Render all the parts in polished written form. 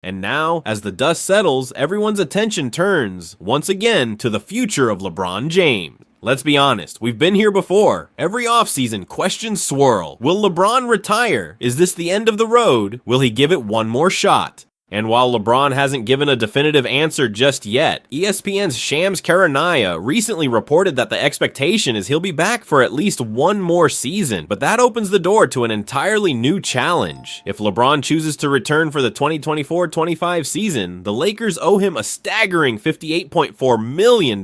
And now, as the dust settles, everyone's attention turns, once again, to the future of LeBron James. Let's be honest, we've been here before. Every offseason, questions swirl. Will LeBron retire? Is this the end of the road? Will he give it one more shot? And while LeBron hasn't given a definitive answer just yet, ESPN's Shams Charania recently reported that the expectation is he'll be back for at least one more season, but that opens the door to an entirely new challenge. If LeBron chooses to return for the 2024-25 season, the Lakers owe him a staggering $58.4 million.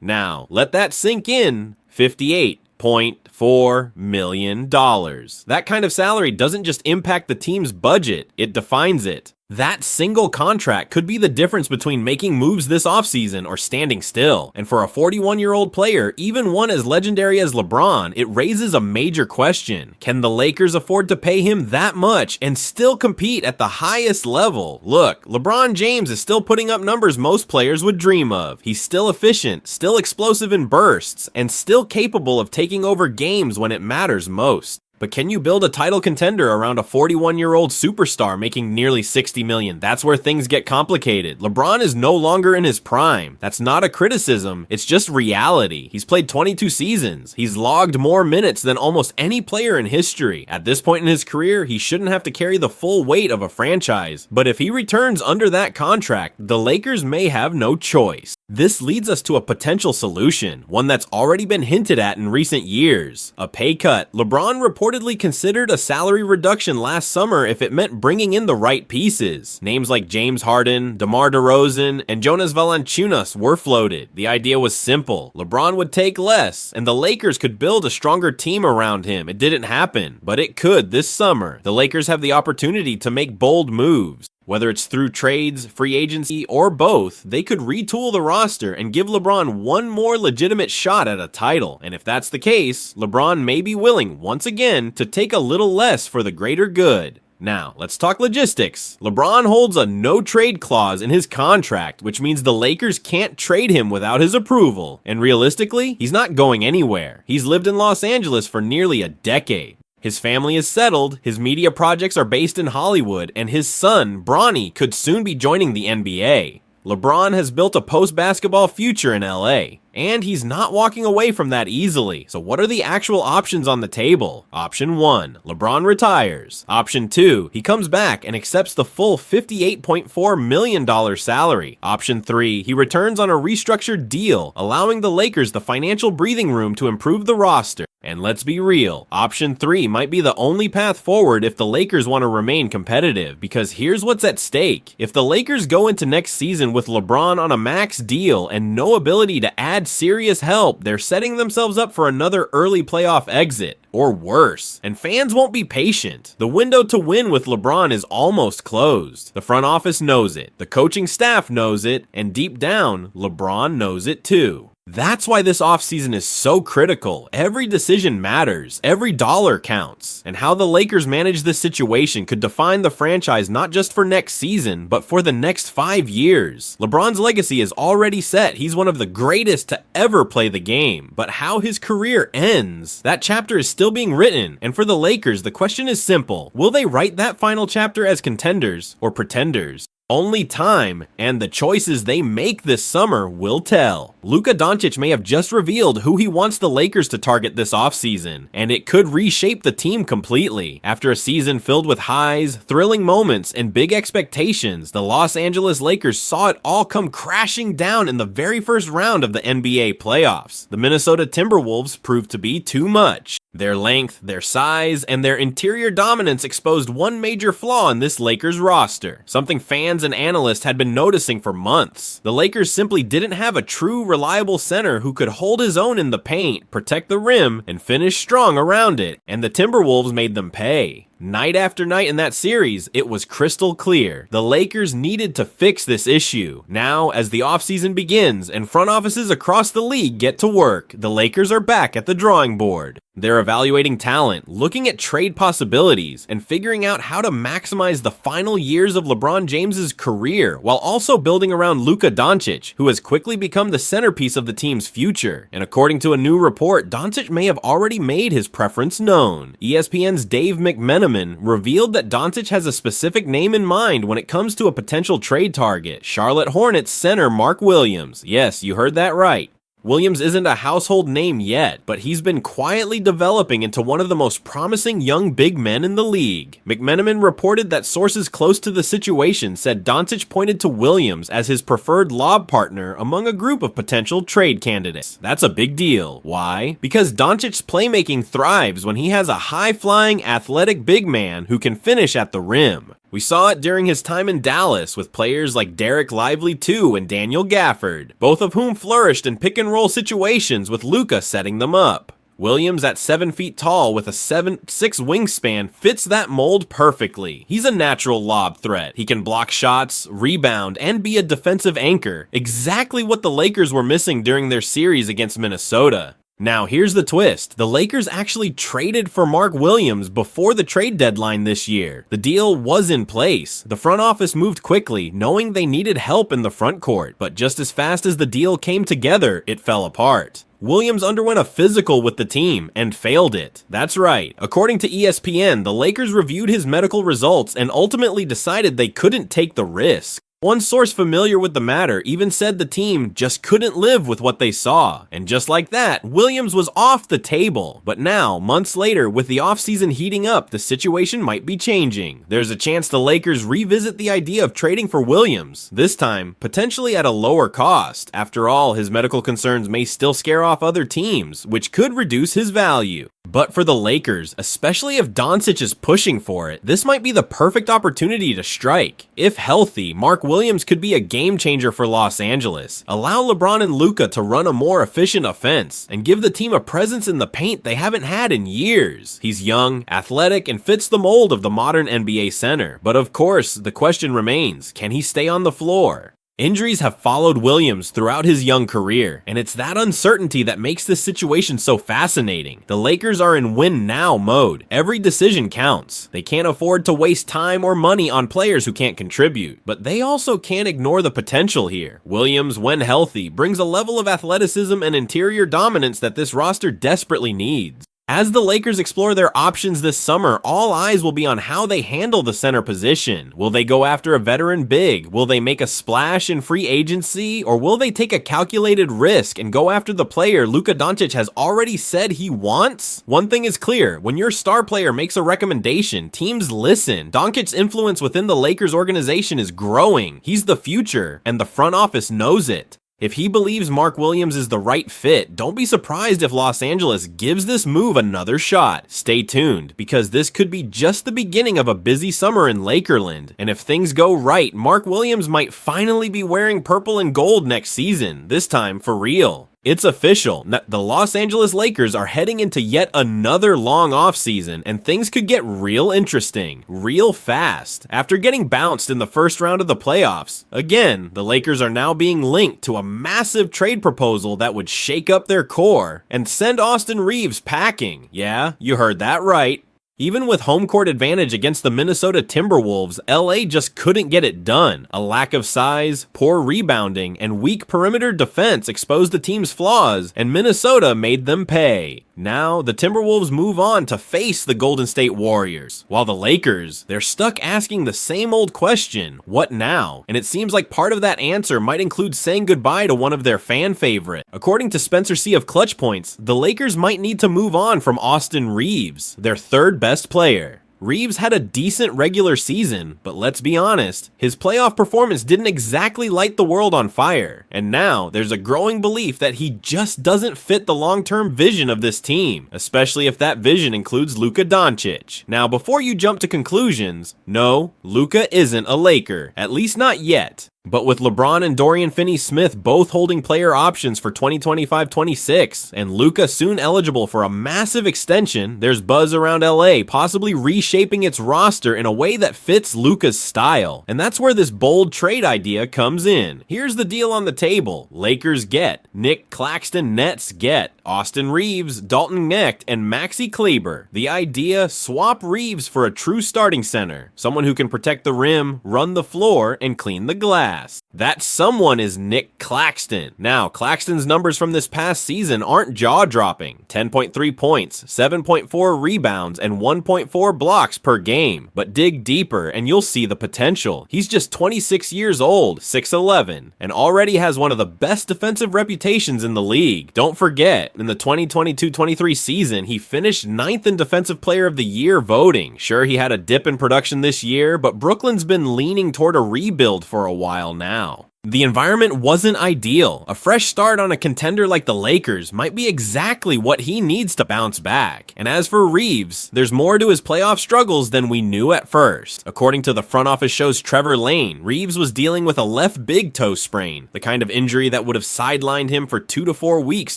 Now, let that sink in. $58.4 million. That kind of salary doesn't just impact the team's budget, it defines it. That single contract could be the difference between making moves this offseason or standing still. And for a 41-year-old player, even one as legendary as LeBron, it raises a major question. Can the Lakers afford to pay him that much and still compete at the highest level? Look, LeBron James is still putting up numbers most players would dream of. He's still efficient, still explosive in bursts, and still capable of taking over games when it matters most. But can you build a title contender around a 41-year-old superstar making nearly $60 million? That's where things get complicated. LeBron is no longer in his prime. That's not a criticism, it's just reality. He's played 22 seasons. He's logged more minutes than almost any player in history. At this point in his career, he shouldn't have to carry the full weight of a franchise. But if he returns under that contract, the Lakers may have no choice. This leads us to a potential solution, one that's already been hinted at in recent years. A pay cut. LeBron reportedly considered a salary reduction last summer if it meant bringing in the right pieces. Names like James Harden, DeMar DeRozan, and Jonas Valanciunas were floated. The idea was simple. LeBron would take less, and the Lakers could build a stronger team around him. It didn't happen, but it could this summer. The Lakers have the opportunity to make bold moves. Whether it's through trades, free agency, or both, they could retool the roster and give LeBron one more legitimate shot at a title. And if that's the case, LeBron may be willing, once again, to take a little less for the greater good. Now, let's talk logistics. LeBron holds a no-trade clause in his contract, which means the Lakers can't trade him without his approval. And realistically, he's not going anywhere. He's lived in Los Angeles for nearly a decade. His family is settled, his media projects are based in Hollywood, and his son, Bronny, could soon be joining the NBA. LeBron has built a post-basketball future in LA, and he's not walking away from that easily. So what are the actual options on the table? Option 1, LeBron retires. Option 2, he comes back and accepts the full $58.4 million salary. Option 3, he returns on a restructured deal, allowing the Lakers the financial breathing room to improve the roster. And let's be real, option 3 might be the only path forward if the Lakers want to remain competitive, because here's what's at stake. If the Lakers go into next season with LeBron on a max deal and no ability to add serious help, they're setting themselves up for another early playoff exit, or worse. And fans won't be patient. The window to win with LeBron is almost closed. The front office knows it, the coaching staff knows it, and deep down, LeBron knows it too. That's why this offseason is so critical. Every decision matters, every dollar counts, and how the Lakers manage this situation could define the franchise not just for next season, but for the next 5 years. LeBron's legacy is already set. He's one of the greatest to ever play the game, but how his career ends, that chapter is still being written, and for the Lakers, the question is simple. Will they write that final chapter as contenders or pretenders? Only time and the choices they make this summer will tell. Luka Doncic may have just revealed who he wants the Lakers to target this offseason, and it could reshape the team completely. After a season filled with highs, thrilling moments, and big expectations, the Los Angeles Lakers saw it all come crashing down in the very first round of the NBA playoffs. The Minnesota Timberwolves proved to be too much. Their length, their size, and their interior dominance exposed one major flaw in this Lakers roster, something fans and analysts had been noticing for months. The Lakers simply didn't have a true, reliable center who could hold his own in the paint, protect the rim, and finish strong around it, and the Timberwolves made them pay. Night after night in that series, it was crystal clear. The Lakers needed to fix this issue. Now, as the offseason begins and front offices across the league get to work, the Lakers are back at the drawing board. They're evaluating talent, looking at trade possibilities, and figuring out how to maximize the final years of LeBron James's career, while also building around Luka Doncic, who has quickly become the centerpiece of the team's future. And according to a new report, Doncic may have already made his preference known. ESPN's Dave McMenamin McMenamin revealed that Doncic has a specific name in mind when it comes to a potential trade target: Charlotte Hornets center Mark Williams. Yes, you heard that right. Williams isn't a household name yet, but he's been quietly developing into one of the most promising young big men in the league. McMenamin reported that sources close to the situation said Doncic pointed to Williams as his preferred lob partner among a group of potential trade candidates. That's a big deal. Why? Because Doncic's playmaking thrives when he has a high-flying, athletic big man who can finish at the rim. We saw it during his time in Dallas with players like Derek Lively II and Daniel Gafford, both of whom flourished in pick-and-roll situations with Luka setting them up. Williams, at 7 feet tall with a 7'6" wingspan, fits that mold perfectly. He's a natural lob threat. He can block shots, rebound, and be a defensive anchor, exactly what the Lakers were missing during their series against Minnesota. Now here's the twist. The Lakers actually traded for Mark Williams before the trade deadline this year. The deal was in place. The front office moved quickly, knowing they needed help in the front court, but just as fast as the deal came together, it fell apart. Williams underwent a physical with the team and failed it. That's right. According to ESPN, the Lakers reviewed his medical results and ultimately decided they couldn't take the risk. One source familiar with the matter even said the team just couldn't live with what they saw. And just like that, Williams was off the table. But now, months later, with the offseason heating up, the situation might be changing. There's a chance the Lakers revisit the idea of trading for Williams, this time potentially at a lower cost. After all, his medical concerns may still scare off other teams, which could reduce his value. But for the Lakers, especially if Doncic is pushing for it, this might be the perfect opportunity to strike. If healthy, Mark Williams could be a game changer for Los Angeles. Allow LeBron and Luka to run a more efficient offense and give the team a presence in the paint they haven't had in years. He's young, athletic, and fits the mold of the modern NBA center. But of course, the question remains, can he stay on the floor? Injuries have followed Williams throughout his young career, and it's that uncertainty that makes this situation so fascinating. The Lakers are in win-now mode. Every decision counts. They can't afford to waste time or money on players who can't contribute, but they also can't ignore the potential here. Williams, when healthy, brings a level of athleticism and interior dominance that this roster desperately needs. As the Lakers explore their options this summer, all eyes will be on how they handle the center position. Will they go after a veteran big? Will they make a splash in free agency? Or will they take a calculated risk and go after the player Luka Doncic has already said he wants? One thing is clear, when your star player makes a recommendation, teams listen. Doncic's influence within the Lakers organization is growing. He's the future, and the front office knows it. If he believes Mark Williams is the right fit, don't be surprised if Los Angeles gives this move another shot. Stay tuned, because this could be just the beginning of a busy summer in Lakerland. And if things go right, Mark Williams might finally be wearing purple and gold next season, this time for real. It's official. The Los Angeles Lakers are heading into yet another long offseason, and things could get real interesting, real fast. After getting bounced in the first round of the playoffs, again, the Lakers are now being linked to a massive trade proposal that would shake up their core and send Austin Reaves packing. Yeah, you heard that right. Even with home court advantage against the Minnesota Timberwolves, LA just couldn't get it done. A lack of size, poor rebounding, and weak perimeter defense exposed the team's flaws, and Minnesota made them pay. Now, the Timberwolves move on to face the Golden State Warriors, while the Lakers, they're stuck asking the same old question, what now? And it seems like part of that answer might include saying goodbye to one of their fan favorite. According to Spencer C. of Clutch Points, the Lakers might need to move on from Austin Reaves, their third best player. Reaves had a decent regular season, but let's be honest, his playoff performance didn't exactly light the world on fire. And now, there's a growing belief that he just doesn't fit the long-term vision of this team, especially if that vision includes Luka Doncic. Now, before you jump to conclusions, no, Luka isn't a Laker, at least not yet. But with LeBron and Dorian Finney-Smith both holding player options for 2025-26, and Luka soon eligible for a massive extension, there's buzz around LA possibly reshaping its roster in a way that fits Luka's style. And that's where this bold trade idea comes in. Here's the deal on the table. Lakers get Nick Claxton, Nets get Austin Reaves, Dalton Knecht, and Maxi Kleber. The idea, swap Reaves for a true starting center, someone who can protect the rim, run the floor, and clean the glass. pass. That someone is Nick Claxton. Now, Claxton's numbers from this past season aren't jaw-dropping. 10.3 points, 7.4 rebounds, and 1.4 blocks per game. But dig deeper and you'll see the potential. He's just 26 years old, 6'11", and already has one of the best defensive reputations in the league. Don't forget, in the 2022-23 season, he finished 9th in Defensive Player of the Year voting. Sure, he had a dip in production this year, but Brooklyn's been leaning toward a rebuild for a while now. The environment wasn't ideal. A fresh start on a contender like the Lakers might be exactly what he needs to bounce back. And as for Reaves, there's more to his playoff struggles than we knew at first. According to the front office show's Trevor Lane, Reaves was dealing with a left big toe sprain, the kind of injury that would have sidelined him for 2 to 4 weeks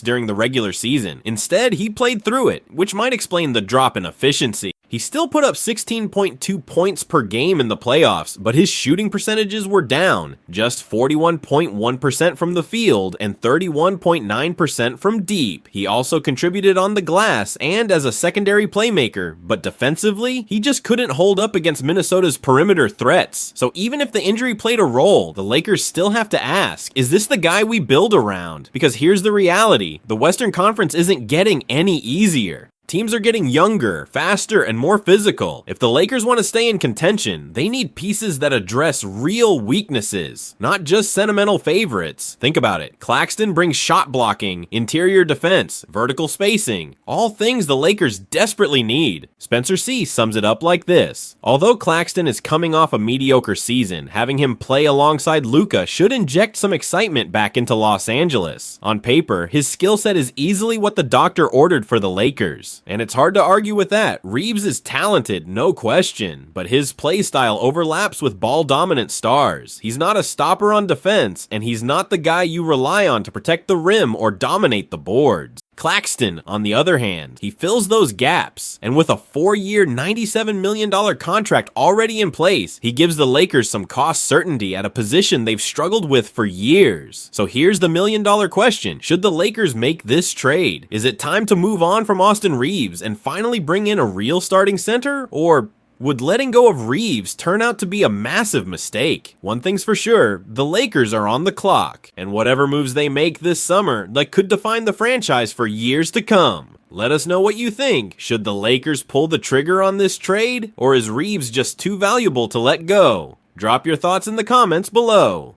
during the regular season. Instead, he played through it, which might explain the drop in efficiency. He still put up 16.2 points per game in the playoffs, but his shooting percentages were down, just 41.1% from the field and 31.9% from deep. He also contributed on the glass and as a secondary playmaker, but defensively, he just couldn't hold up against Minnesota's perimeter threats. So even if the injury played a role, the Lakers still have to ask, is this the guy we build around? Because here's the reality, the Western Conference isn't getting any easier. Teams are getting younger, faster, and more physical. If the Lakers want to stay in contention, they need pieces that address real weaknesses, not just sentimental favorites. Think about it. Claxton brings shot blocking, interior defense, vertical spacing, all things the Lakers desperately need. Spencer C. sums it up like this. Although Claxton is coming off a mediocre season, having him play alongside Luka should inject some excitement back into Los Angeles. On paper, his skill set is easily what the doctor ordered for the Lakers. And it's hard to argue with that. Reaves is talented, no question, but his play style overlaps with ball-dominant stars. He's not a stopper on defense, and he's not the guy you rely on to protect the rim or dominate the boards. Claxton, on the other hand, he fills those gaps, and with a 4-year, $97 million contract already in place, he gives the Lakers some cost certainty at a position they've struggled with for years. So here's the million-dollar question. Should the Lakers make this trade? Is it time to move on from Austin Reaves and finally bring in a real starting center? Or would letting go of Reaves turn out to be a massive mistake? One thing's for sure, the Lakers are on the clock, and whatever moves they make this summer that could define the franchise for years to come. Let us know what you think. Should the Lakers pull the trigger on this trade, or is Reaves just too valuable to let go? Drop your thoughts in the comments below.